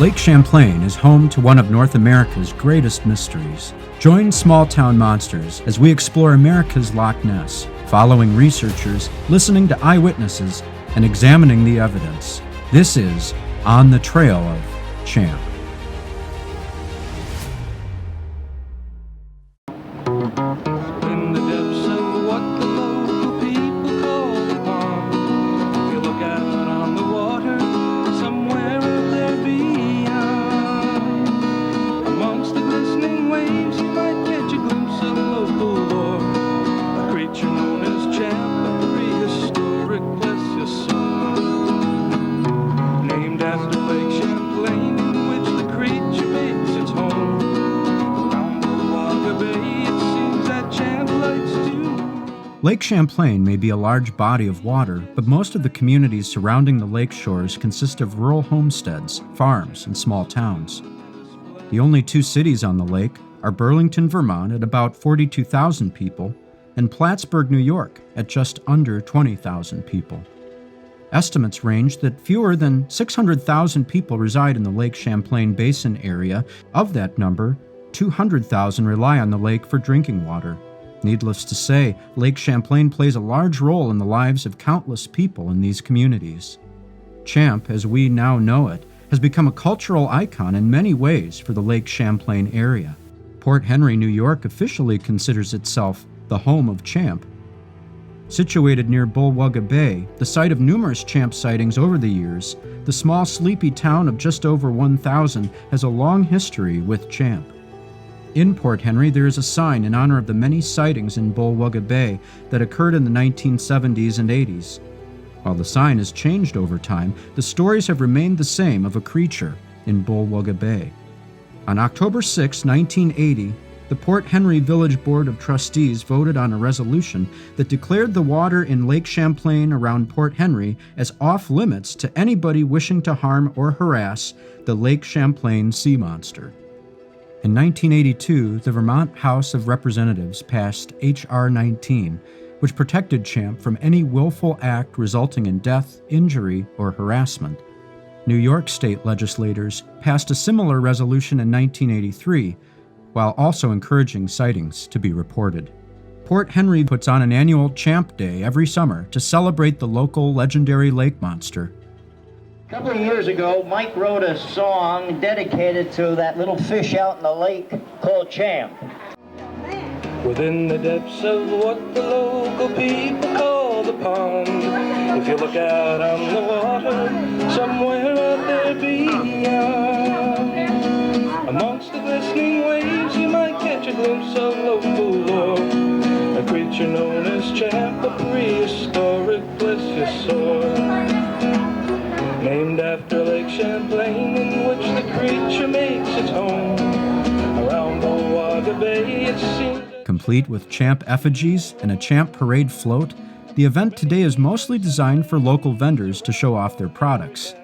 Lake Champlain is home to one of North America's greatest mysteries. Join Small Town Monsters as we explore America's Loch Ness, following researchers, listening to eyewitnesses, and examining the evidence. This is On the Trail of Champ. In the depths of what the local people call the pond, if you look out on the water, somewhere out there beyond, amongst the glistening waves, you might catch a glimpse of local lore. A creature known as Champ, a prehistoric plesiosaur, named after Lake Champlain, in which the creature makes its home. Around the Waga Bay, Lake Champlain may be a large body of water, but most of the communities surrounding the lake shores consist of rural homesteads, farms, and small towns. The only two cities on the lake are Burlington, Vermont at about 42,000 people, and Plattsburgh, New York at just under 20,000 people. Estimates range that fewer than 600,000 people reside in the Lake Champlain Basin area. Of that number, 200,000 rely on the lake for drinking water. Needless to say, Lake Champlain plays a large role in the lives of countless people in these communities. Champ, as we now know it, has become a cultural icon in many ways for the Lake Champlain area. Port Henry, New York officially considers itself the home of Champ. Situated near Bulwaga Bay, the site of numerous Champ sightings over the years, the small sleepy town of just over 1,000 has a long history with Champ. In Port Henry, there is a sign in honor of the many sightings in Bulwaga Bay that occurred in the 1970s and 80s. While the sign has changed over time, the stories have remained the same of a creature in Bulwaga Bay. On October 6, 1980, the Port Henry Village Board of Trustees voted on a resolution that declared the water in Lake Champlain around Port Henry as off-limits to anybody wishing to harm or harass the Lake Champlain sea monster. In 1982, the Vermont House of Representatives passed H.R. 19, which protected Champ from any willful act resulting in death, injury, or harassment. New York state legislators passed a similar resolution in 1983, while also encouraging sightings to be reported. Port Henry puts on an annual Champ Day every summer to celebrate the local legendary lake monster. A couple of years ago, Mike wrote a song dedicated to that little fish out in the lake called Champ. Within the depths of what the local people call the pond, if you look out on the water, somewhere out there beyond, amongst the glistening waves, you might catch a glimpse of local lore. A creature known as Champ, a prehistoric plesiosaur, named after Lake Champlain, in which the creature makes its home. Around Bulwaga Bay, it seems. Complete with Champ effigies and a Champ parade float, the event today is mostly designed for local vendors to show off their products.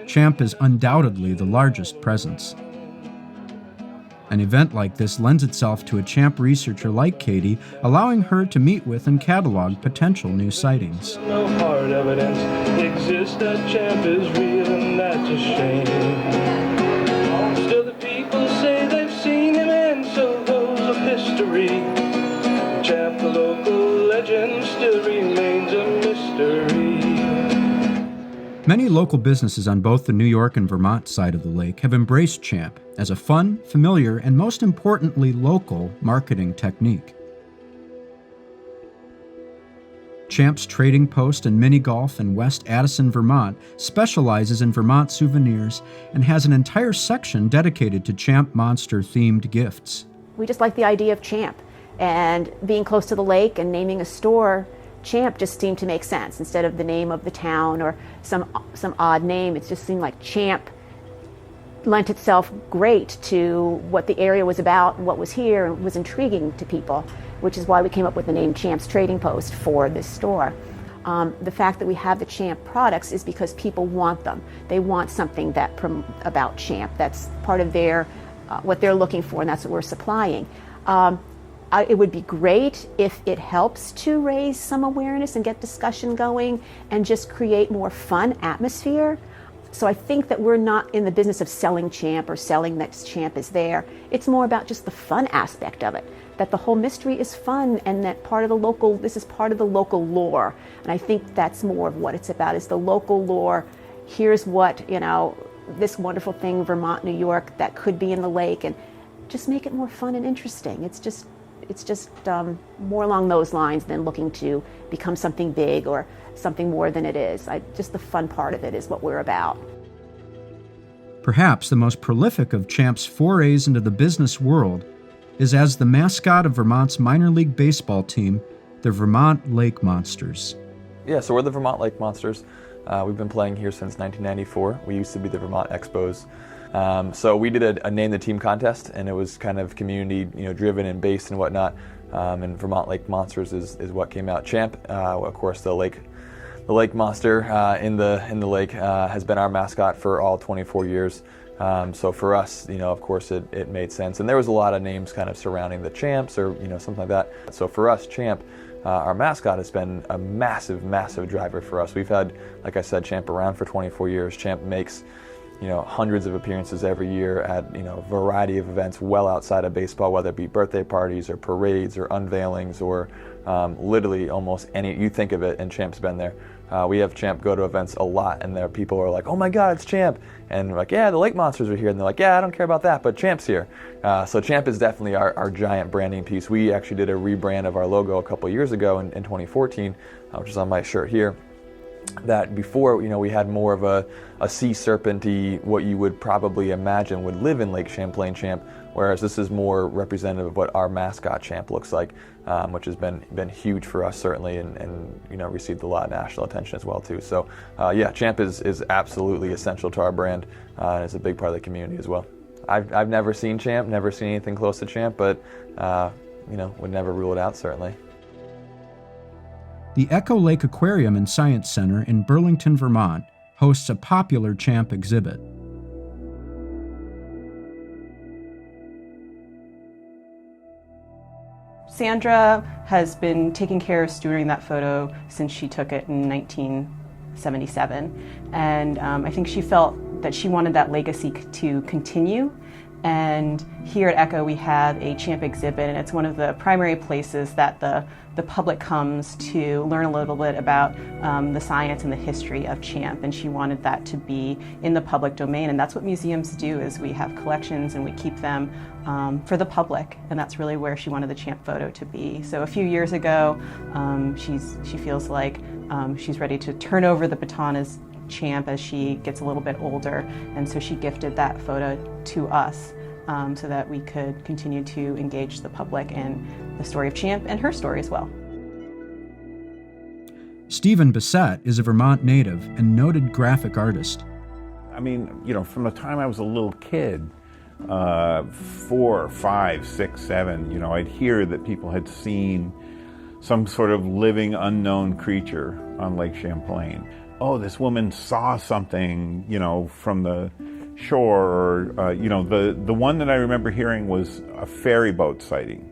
Champ is undoubtedly the largest presence. An event like this lends itself to a Champ researcher like Katie, allowing her to meet with and catalog potential new sightings. No hard evidence exists that Champ is real, and that's a shame. Still the people say they've seen him, and so those of history. Champ, the local legend, still remains a mystery. Many local businesses on both the New York and Vermont side of the lake have embraced Champ as a fun, familiar, and most importantly, local marketing technique. Champ's Trading Post and Mini Golf in West Addison, Vermont specializes in Vermont souvenirs and has an entire section dedicated to Champ monster-themed gifts. We just like the idea of Champ, and being close to the lake and naming a store Champ just seemed to make sense. Instead of the name of the town or some odd name, it just seemed like Champ lent itself great to what the area was about and what was here, and was intriguing to people, which is why we came up with the name Champ's Trading Post for this store. The fact that we have the Champ products is because people want them. They want something about Champ. That's part of their what they're looking for, and that's what we're supplying. It would be great if it helps to raise some awareness and get discussion going and just create more fun atmosphere. So I think that we're not in the business of selling Champ or selling that Champ is there. It's more about just the fun aspect of it, that the whole mystery is fun and that this is part of the local lore. And I think that's more of what it's about, is the local lore. Here's what, this wonderful thing, Vermont, New York, that could be in the lake, and just make it more fun and interesting. It's just more along those lines than looking to become something big or something more than it is. Just the fun part of it is what we're about. Perhaps the most prolific of Champ's forays into the business world is as the mascot of Vermont's minor league baseball team, the Vermont Lake Monsters. Yeah, so we're the Vermont Lake Monsters. We've been playing here since 1994. We used to be the Vermont Expos. So we did a name the team contest, and it was kind of community, driven and based and whatnot. And Vermont Lake Monsters is what came out. Champ, of course, the lake monster in the lake has been our mascot for all 24 years. So for us, of course, it made sense. And there was a lot of names kind of surrounding the Champs or something like that. So for us, Champ, our mascot, has been a massive, massive driver for us. We've had, like I said, Champ around for 24 years. Champ makes hundreds of appearances every year at a variety of events well outside of baseball, whether it be birthday parties or parades or unveilings or literally almost any, you think of it, and Champ's been there. We have Champ go to events a lot, and there people are like, "Oh my God, it's Champ!" And we're like, "Yeah, the Lake Monsters are here," and they're like, "Yeah, I don't care about that, but Champ's here." So Champ is definitely our giant branding piece. We actually did a rebrand of our logo a couple years ago in 2014, which is on my shirt here. That before, we had more of a sea serpent-y, what you would probably imagine would live in Lake Champlain Champ, whereas this is more representative of what our mascot Champ looks like, which has been huge for us certainly, and received a lot of national attention as well too. So yeah, Champ is absolutely essential to our brand, and it's a big part of the community as well. I've never seen Champ, never seen anything close to Champ, but would never rule it out certainly. The Echo Lake Aquarium and Science Center in Burlington, Vermont, hosts a popular Champ exhibit. Sandra has been taking care of stewarding that photo since she took it in 1977, and I think she felt that she wanted that legacy to continue. And here at Echo we have a Champ exhibit, and it's one of the primary places that the public comes to learn a little bit about the science and the history of Champ, and she wanted that to be in the public domain. And that's what museums do, is we have collections and we keep them for the public, and that's really where she wanted the Champ photo to be. So a few years ago, she feels like she's ready to turn over the baton as Champ as she gets a little bit older, and so she gifted that photo to us so that we could continue to engage the public in the story of Champ and her story as well. Stephen Bissett is a Vermont native and noted graphic artist. I mean, from the time I was a little kid, 4, 5, 6, 7, I'd hear that people had seen some sort of living unknown creature on Lake Champlain. Oh, this woman saw something, from the shore, or, the one that I remember hearing was a ferry boat sighting.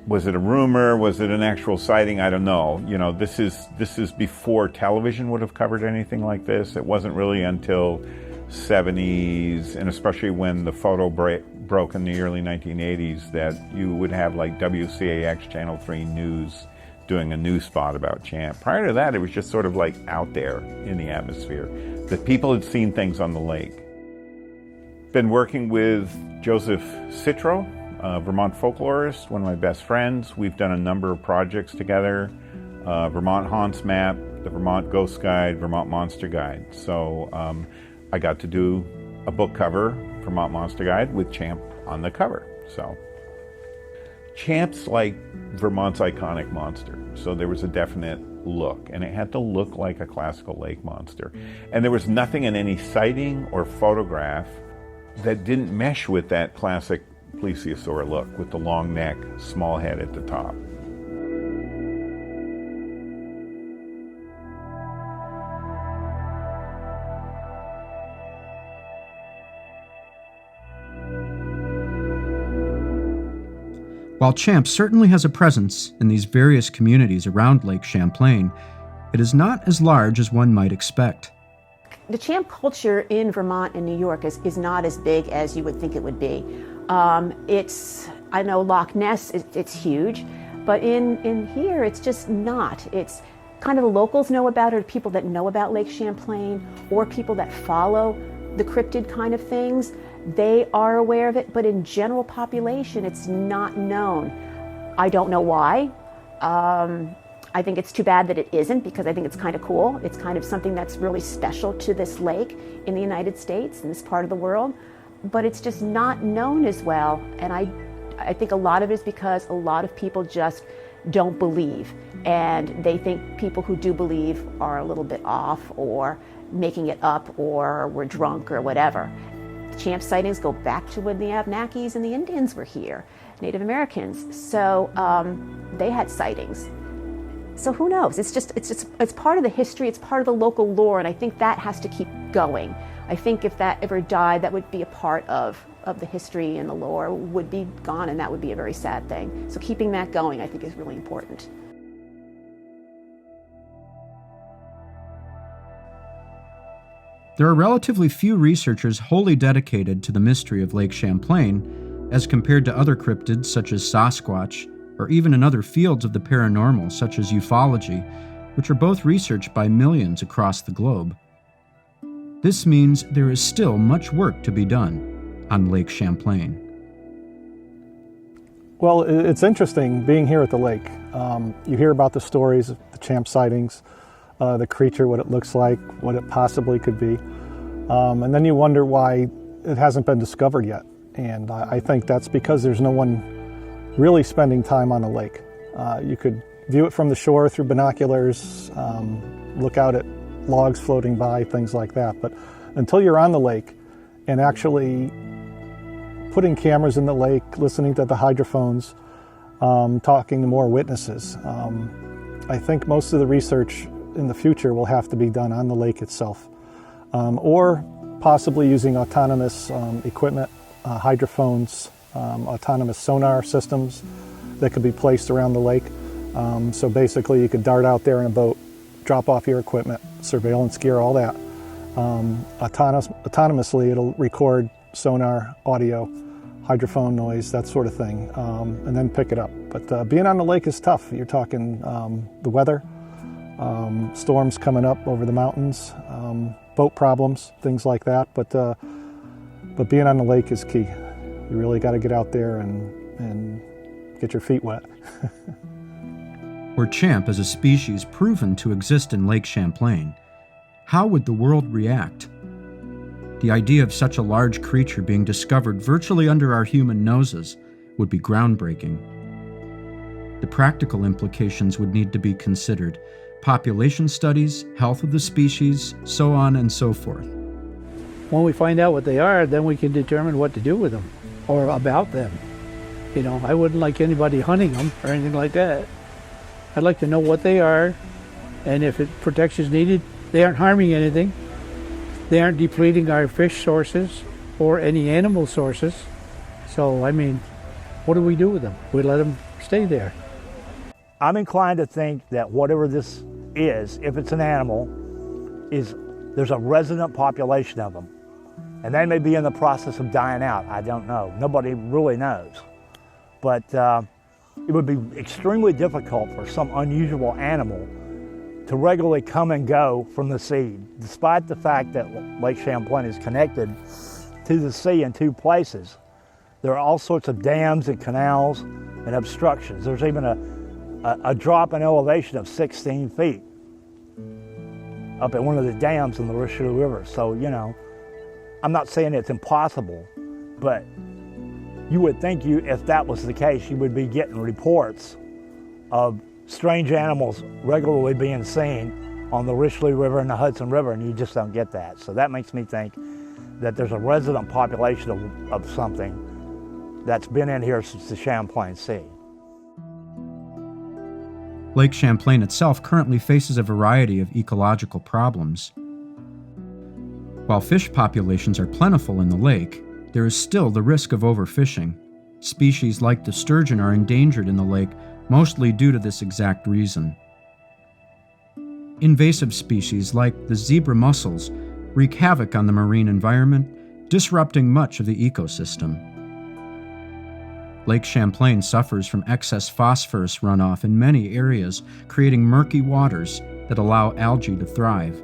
Was it a rumor? Was it an actual sighting? I don't know. This is before television would have covered anything like this. It wasn't really until 70s, and especially when the photo broke in the early 1980s, that you would have like WCAX Channel 3 News doing a news spot about Champ. Prior to that, it was just sort of like out there in the atmosphere, that people had seen things on the lake. Been working with Joseph Citro, a Vermont folklorist, one of my best friends. We've done a number of projects together, Vermont Haunts Map, the Vermont Ghost Guide, Vermont Monster Guide. So I got to do a book cover, Vermont Monster Guide, with Champ on the cover. So Champ's like Vermont's iconic monster, so there was a definite look, and it had to look like a classical lake monster. And there was nothing in any sighting or photograph that didn't mesh with that classic plesiosaur look, with the long neck, small head at the top. While Champ certainly has a presence in these various communities around Lake Champlain, it is not as large as one might expect. the champ culture in Vermont and New York is not as big as you would think it would be. I know Loch Ness, it's huge, but in here it's just not. It's kind of the locals know about it, or people that know about Lake Champlain, or people that follow the cryptid kind of things. They are aware of it, but in general population, it's not known. I don't know why. I think it's too bad that it isn't, because I think it's kind of cool. It's kind of something that's really special to this lake in the United States, in this part of the world, but it's just not known as well. And I think a lot of it is because a lot of people just don't believe, and they think people who do believe are a little bit off, or making it up, or were drunk, or whatever. Champ sightings go back to when the Abenakis and the Indians were here, Native Americans. So they had sightings. So who knows? It's part of the history. It's part of the local lore, and I think that has to keep going. I think if that ever died, that would be a part of the history, and the lore would be gone, and that would be a very sad thing. So keeping that going, I think, is really important. There are relatively few researchers wholly dedicated to the mystery of Lake Champlain, as compared to other cryptids such as Sasquatch, or even in other fields of the paranormal such as ufology, which are both researched by millions across the globe. This means there is still much work to be done on Lake Champlain. Well, it's interesting being here at the lake. You hear about the stories of the champ sightings, the creature, what it looks like, what it possibly could be. And then you wonder why it hasn't been discovered yet. And I think that's because there's no one really spending time on the lake. You could view it from the shore through binoculars, look out at logs floating by, things like that. But until you're on the lake and actually putting cameras in the lake, listening to the hydrophones, talking to more witnesses, I think most of the research in the future will have to be done on the lake itself, or possibly using autonomous equipment, hydrophones, autonomous sonar systems that could be placed around the lake. So basically you could dart out there in a boat, drop off your equipment, surveillance gear, all that. Autonomously it'll record sonar, audio, hydrophone noise, that sort of thing, and then pick it up. But being on the lake is tough. You're talking the weather, storms coming up over the mountains, boat problems, things like that. But being on the lake is key. You really got to get out there and get your feet wet. Were champ as a species proven to exist in Lake Champlain, how would the world react? The idea of such a large creature being discovered virtually under our human noses would be groundbreaking. The practical implications would need to be considered: population studies, health of the species, so on and so forth. When we find out what they are, then we can determine what to do with them, or about them. You know, I wouldn't like anybody hunting them or anything like that. I'd like to know what they are, and if protection is needed, they aren't harming anything. They aren't depleting our fish sources or any animal sources. So, I mean, what do we do with them? We let them stay there. I'm inclined to think that whatever this is, if it's an animal, there's a resident population of them. And they may be in the process of dying out. I don't know. Nobody really knows. But it would be extremely difficult for some unusual animal to regularly come and go from the sea, despite the fact that Lake Champlain is connected to the sea in two places. There are all sorts of dams and canals and obstructions. There's even a drop in elevation of 16 feet up at one of the dams in the Richelieu River. So, you know, I'm not saying it's impossible, but you would think if that was the case, you would be getting reports of strange animals regularly being seen on the Richelieu River and the Hudson River, and you just don't get that. So that makes me think that there's a resident population of something that's been in here since the Champlain Sea. Lake Champlain itself currently faces a variety of ecological problems. While fish populations are plentiful in the lake, there is still the risk of overfishing. Species like the sturgeon are endangered in the lake, mostly due to this exact reason. Invasive species like the zebra mussels wreak havoc on the marine environment, disrupting much of the ecosystem. Lake Champlain suffers from excess phosphorus runoff in many areas, creating murky waters that allow algae to thrive.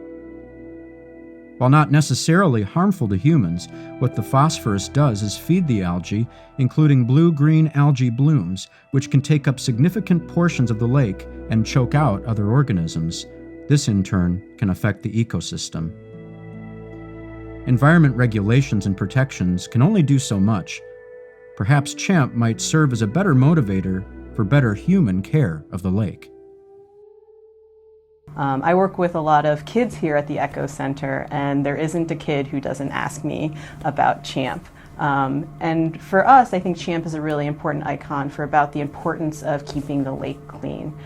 While not necessarily harmful to humans, what the phosphorus does is feed the algae, including blue-green algae blooms, which can take up significant portions of the lake and choke out other organisms. This, in turn, can affect the ecosystem. Environment regulations and protections can only do so much. Perhaps CHAMP might serve as a better motivator for better human care of the lake. I work with a lot of kids here at the Eco Center, and there isn't a kid who doesn't ask me about CHAMP. And for us, I think CHAMP is a really important icon for about the importance of keeping the lake clean.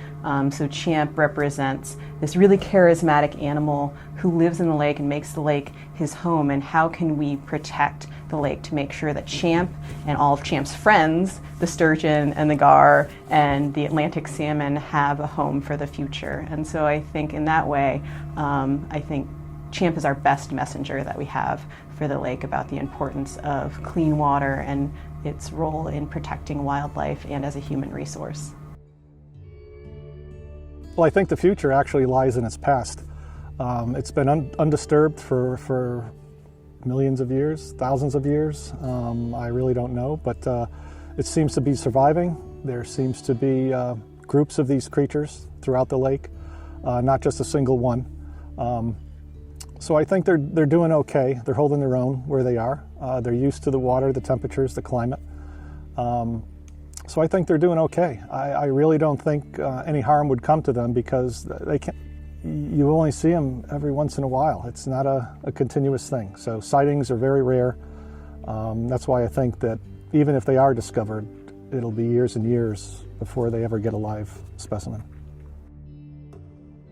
So CHAMP represents this really charismatic animal who lives in the lake and makes the lake his home. And how can we protect the lake to make sure that CHAMP and all of CHAMP's friends, the sturgeon and the gar and the Atlantic salmon, have a home for the future? And so I think in that way, I think CHAMP is our best messenger that we have for the lake about the importance of clean water and its role in protecting wildlife and as a human resource. Well, I think the future actually lies in its past. It's been undisturbed for millions of years, thousands of years. I really don't know, but it seems to be surviving. There seems to be groups of these creatures throughout the lake, not just a single one. So I think they're doing okay. They're holding their own where they are. They're used to the water, the temperatures, the climate. So I think they're doing okay. I really don't think any harm would come to them because they can. You only see them every once in a while. It's not a continuous thing. So sightings are very rare. That's why I think that even if they are discovered, it'll be years and years before they ever get a live specimen.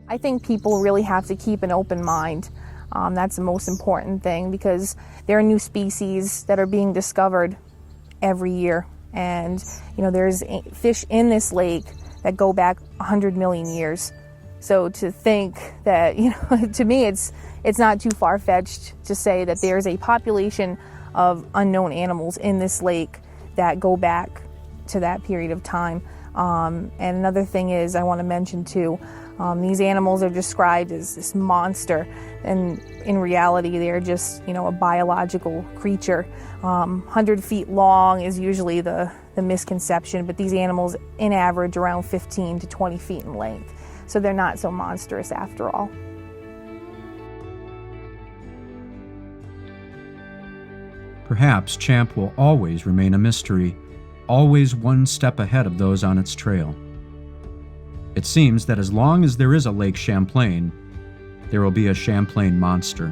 I think people really have to keep an open mind. That's the most important thing because there are new species that are being discovered every year. And, you know, there's fish in this lake that go back 100 million years. So to think that, you know, to me, it's not too far-fetched to say that there's a population of unknown animals in this lake that go back to that period of time. And another thing is I want to mention too, these animals are described as this monster, and in reality they're just, you know, a biological creature. 100 feet long is usually the misconception, but these animals in average around 15 to 20 feet in length. So they're not so monstrous after all. Perhaps CHAMP will always remain a mystery, always one step ahead of those on its trail. It seems that as long as there is a Lake Champlain, there will be a Champlain monster.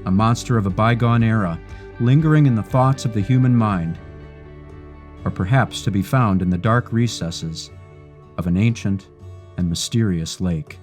A monster of a bygone era, lingering in the thoughts of the human mind, or perhaps to be found in the dark recesses of an ancient and mysterious lake.